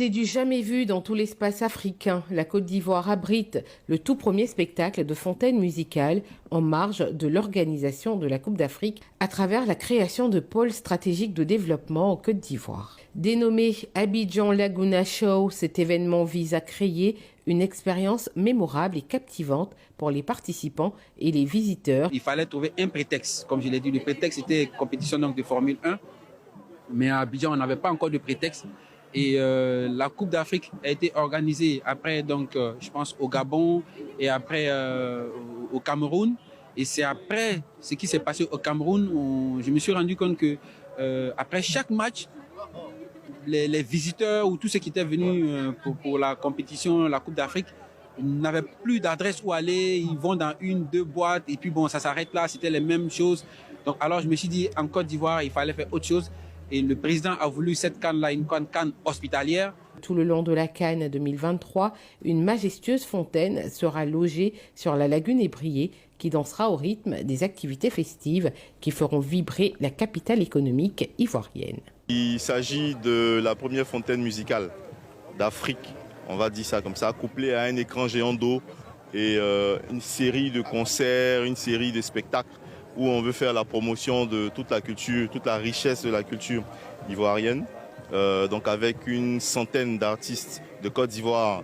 C'est du jamais vu dans tout l'espace africain. La Côte d'Ivoire abrite le tout premier spectacle de fontaine musicale en marge de l'organisation de la Coupe d'Afrique à travers la création de pôles stratégiques de développement en Côte d'Ivoire. Dénommé Abidjan Laguna Show, cet événement vise à créer une expérience mémorable et captivante pour les participants et les visiteurs. Il fallait trouver un prétexte. Comme je l'ai dit, le prétexte était compétition donc de Formule 1. Mais à Abidjan, on n'avait pas encore de prétexte. Et la Coupe d'Afrique a été organisée après, donc, je pense, au Gabon et après au Cameroun. Et c'est après ce qui s'est passé au Cameroun où je me suis rendu compte que après chaque match, les visiteurs ou tous ceux qui étaient venus pour la compétition, la Coupe d'Afrique, n'avaient plus d'adresse où aller. Ils vont dans une, deux boîtes et puis bon, ça s'arrête là. C'était les mêmes choses. Donc alors je me suis dit, en Côte d'Ivoire, il fallait faire autre chose. Et le président a voulu cette canne-là, une canne hospitalière. Tout le long de la Cannes 2023, une majestueuse fontaine sera logée sur la lagune ébriée qui dansera au rythme des activités festives qui feront vibrer la capitale économique ivoirienne. Il s'agit de la première fontaine musicale d'Afrique, on va dire ça comme ça, couplée à un écran géant d'eau et une série de concerts, une série de spectacles où on veut faire la promotion de toute la culture, toute la richesse de la culture ivoirienne. Donc avec une centaine d'artistes de Côte d'Ivoire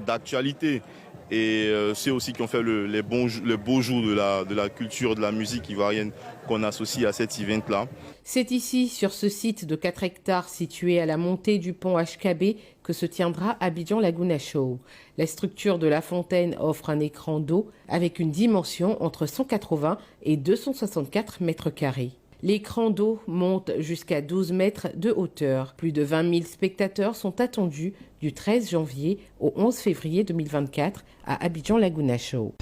d'actualité et ceux aussi qui ont fait le beau jour de la culture, de la musique ivoirienne qu'on associe à cet event-là. C'est ici, sur ce site de 4 hectares situé à la montée du pont HKB, que se tiendra Abidjan Laguna Show. La structure de la fontaine offre un écran d'eau avec une dimension entre 180 et 264 mètres carrés. L'écran d'eau monte jusqu'à 12 mètres de hauteur. Plus de 20 000 spectateurs sont attendus du 13 janvier au 11 février 2024 à Abidjan Laguna Show.